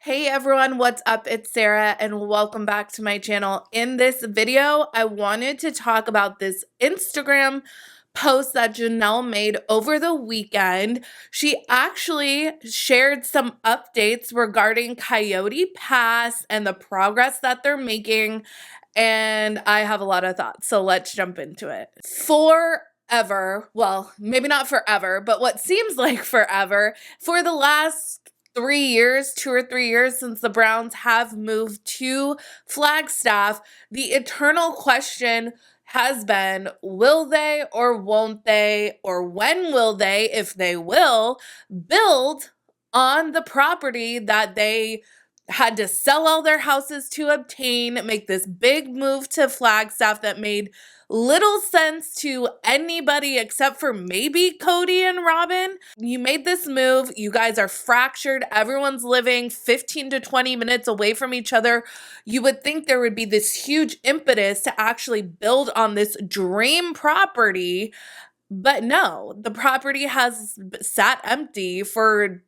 Hey everyone, what's up? It's Sarah and welcome back to my channel. In this video, I wanted to talk about this Instagram post that Janelle made over the weekend. She actually shared some updates regarding Coyote Pass and the progress that they're making, and I have a lot of thoughts, so let's jump into it. Forever, well, maybe not forever, but what seems like forever, for the last 3 years, 2 or 3 years since the Browns have moved to Flagstaff, the eternal question has been, will they or won't they, or when will they, if they will, build on the property that they had to sell all their houses to obtain, make this big move to Flagstaff that made little sense to anybody except for maybe Cody and Robin. You made this move. You guys are fractured. Everyone's living 15 to 20 minutes away from each other. You would think there would be this huge impetus to actually build on this dream property. But no, the property has sat empty for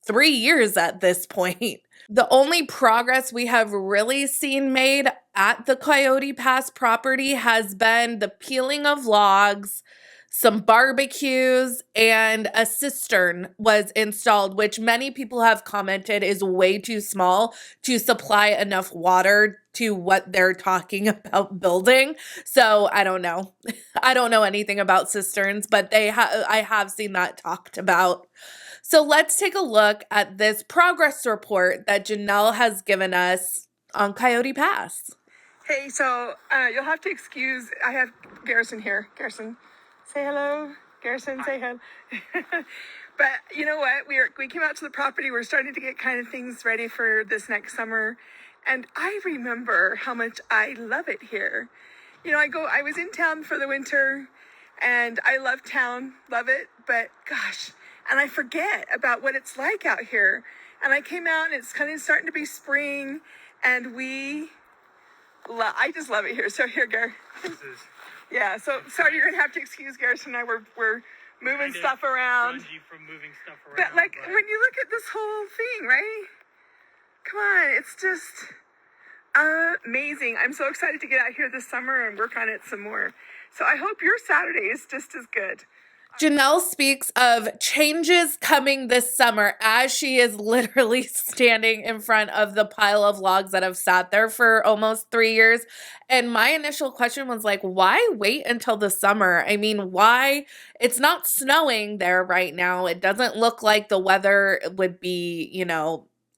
3 years at this point. The only progress we have really seen made at the Coyote Pass property has been the peeling of logs, some barbecues, and a cistern was installed, which many people have commented is way too small to supply enough water to what they're talking about building. So I don't know. I don't know anything about cisterns, but I have seen that talked about. So let's take a look at this progress report that Janelle has given us on Coyote Pass. Hey, so you'll have to excuse, I have Garrison here. Garrison, say hello. Garrison, say hello. But you know what? We came out to the property. We're starting to get kind of things ready for this next summer. And I remember how much I love it here. You know, I was in town for the winter and I love town, love it, but gosh, and I forget about what it's like out here. And I came out and it's kind of starting to be spring and I just love it here. So here, Gar. Yeah, so sorry, you're gonna have to excuse Garrison and I. We're moving stuff around. From moving stuff around. But like when you look at this whole thing, right? Come on, it's just amazing. I'm so excited to get out here this summer and work on it some more. So I hope your Saturday is just as good. Janelle speaks of changes coming this summer as she is literally standing in front of the pile of logs that have sat there for almost 3 years. And my initial question was like, why wait until the summer? I mean, why? It's not snowing there right now. It doesn't look like the weather would be,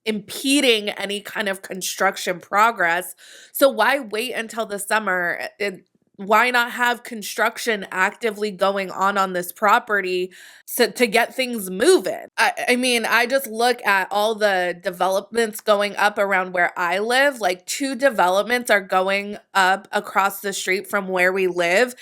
impeding any kind of construction progress. So why wait until the summer? Why not have construction actively going on this property to get things moving? I mean, I just look at all the developments going up around where I live. Like 2 developments are going up across the street from where we live.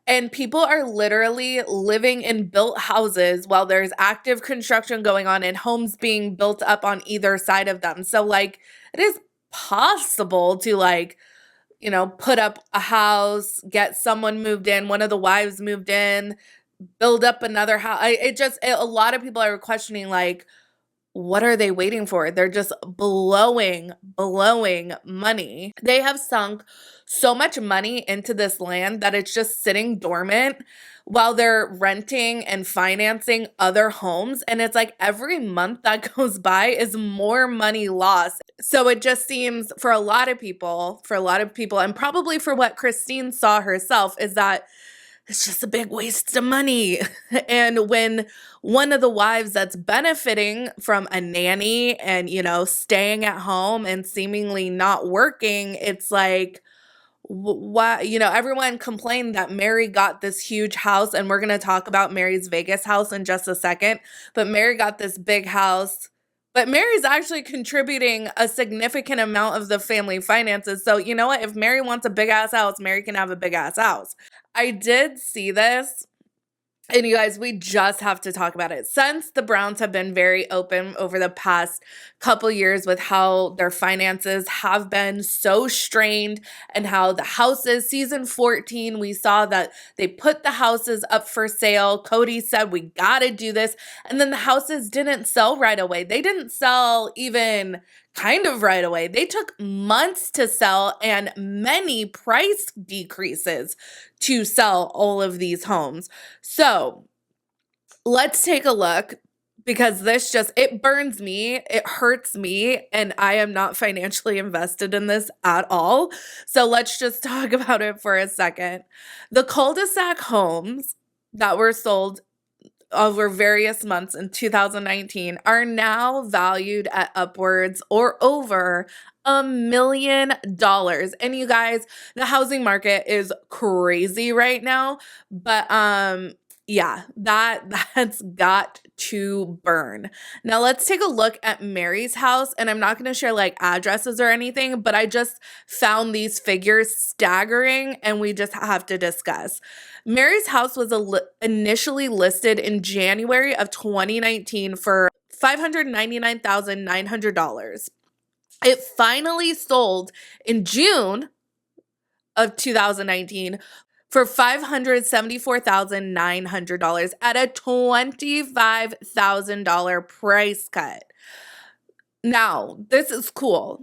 And people are literally living in built houses while there's active construction going on and homes being built up on either side of them. So like it is possible to put up a house, get someone moved in, one of the wives moved in, build up another house. A lot of people are questioning, like, what are they waiting for? They're just blowing money. They have sunk so much money into this land that it's just sitting dormant while they're renting and financing other homes. And it's like every month that goes by is more money lost. So it just seems for a lot of people, and probably for what Christine saw herself, is that it's just a big waste of money. And when one of the wives that's benefiting from a nanny and, staying at home and seemingly not working, it's like, why, everyone complained that Meri got this huge house, and we're going to talk about Meri's Vegas house in just a second, but Meri got this big house. But Meri's actually contributing a significant amount of the family finances. So you know what? If Meri wants a big ass house, Meri can have a big ass house. I did see this. And you guys, we just have to talk about it. Since the Browns have been very open over the past couple years with how their finances have been so strained and how the houses, season 14, we saw that they put the houses up for sale. Cody said, we got to do this. And then the houses didn't sell right away. They didn't sell even kind of right away. They took months to sell and many price decreases to sell all of these homes. So let's take a look because it burns me, it hurts me, and I am not financially invested in this at all. So let's just talk about it for a second. The cul-de-sac homes that were sold over various months in 2019 are now valued at upwards or over $1 million. And you guys, the housing market is crazy right now, but yeah, that's got to burn. Now let's take a look at Meri's house, and I'm not going to share like addresses or anything, but I just found these figures staggering and we just have to discuss. Meri's house was initially listed in January of 2019 for $599,900. It finally sold in June of 2019 for $574,900 at a $25,000 price cut. Now, this is cool.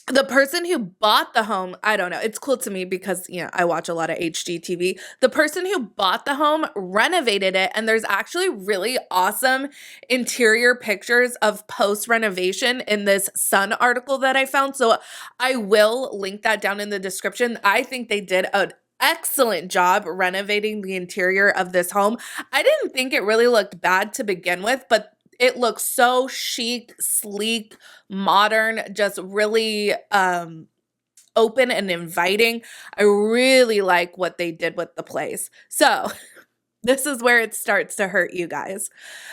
The person who bought the home, I don't know, it's cool to me because, I watch a lot of HGTV. The person who bought the home renovated it, and there's actually really awesome interior pictures of post-renovation in this Sun article that I found. So I will link that down in the description. I think they did an excellent job renovating the interior of this home. I didn't think it really looked bad to begin with, but it looks so chic, sleek, modern, just really open and inviting. I really like what they did with the place. So this is where it starts to hurt you guys.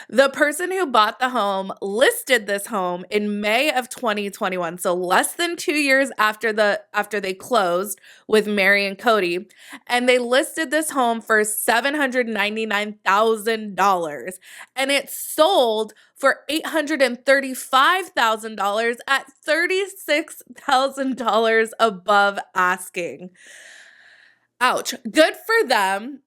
The person who bought the home listed this home in May of 2021, so less than 2 years after they closed with Meri and Cody, and they listed this home for $799,000, and it sold for $835,000 at $36,000 above asking. Ouch. Good for them.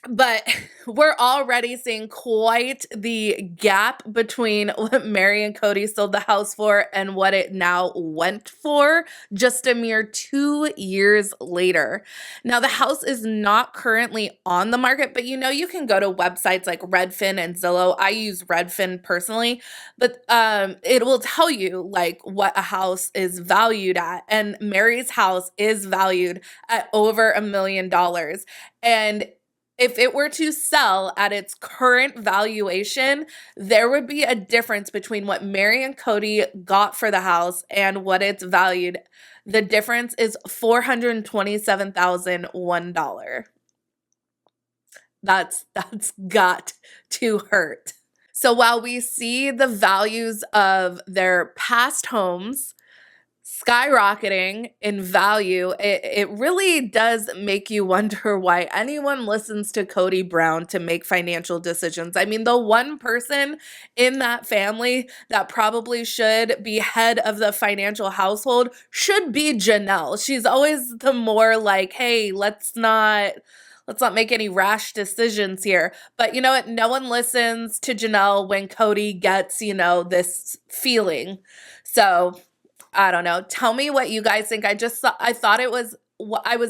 But we're already seeing quite the gap between what Meri and Cody sold the house for and what it now went for just a mere 2 years later. Now, the house is not currently on the market, but you can go to websites like Redfin and Zillow. I use Redfin personally, but it will tell you like what a house is valued at. And Meri's house is valued at over $1 million. And if it were to sell at its current valuation, there would be a difference between what Meri and Cody got for the house and what it's valued. The difference is $427,001. That's got to hurt. So while we see the values of their past homes skyrocketing in value, it really does make you wonder why anyone listens to Cody Brown to make financial decisions. I mean, the one person in that family that probably should be head of the financial household should be Janelle. She's always the more like, hey, let's not make any rash decisions here. But you know what? No one listens to Janelle when Cody gets, this feeling. So I don't know. Tell me what you guys think. I thought I was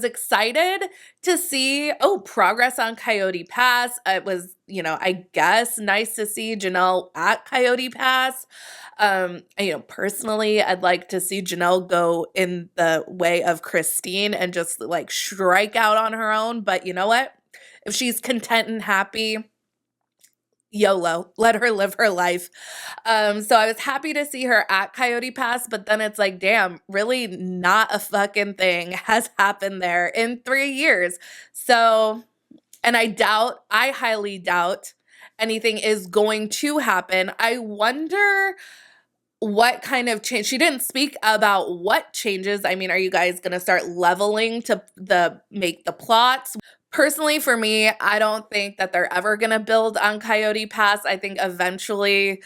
excited to see, progress on Coyote Pass. It was, I guess nice to see Janelle at Coyote Pass. Personally, I'd like to see Janelle go in the way of Christine and just like strike out on her own. But you know what? If she's content and happy, YOLO, let her live her life. So I was happy to see her at Coyote Pass, but then it's like, damn, really not a fucking thing has happened there in 3 years. So, and I highly doubt anything is going to happen. I wonder what kind of change. She didn't speak about what changes. I mean, are you guys going to start leveling to make the plots? Personally, for me, I don't think that they're ever going to build on Coyote Pass. I think eventually,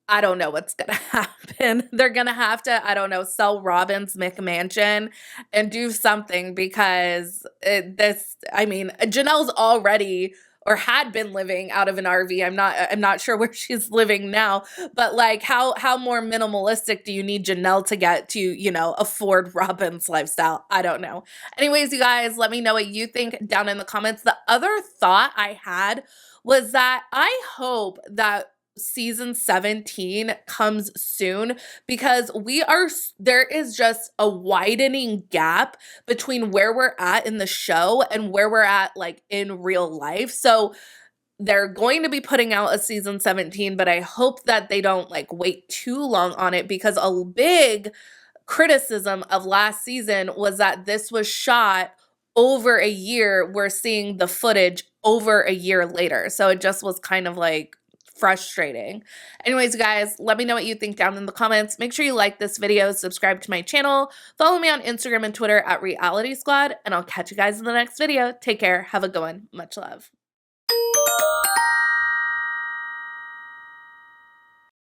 I don't know what's going to happen. They're going to have to, I don't know, sell Robin's McMansion and do something because Janelle's already or had been living out of an RV. I'm not sure where she's living now, but like how more minimalistic do you need Janelle to get to, you know, afford Robin's lifestyle? I don't know. Anyways, you guys, let me know what you think down in the comments. The other thought I had was that I hope that season 17 comes soon, because there is just a widening gap between where we're at in the show and where we're at like in real life. So they're going to be putting out a season 17, but I hope that they don't like wait too long on it, because a big criticism of last season was that this was shot over a year. We're seeing the footage over a year later. So it just was kind of like frustrating. Anyways, guys, let me know what you think down in the comments. Make sure you like this video, subscribe to my channel, follow me on Instagram and Twitter at Reality Squad, and I'll catch you guys in the next video. Take care. Have a good one. Much love.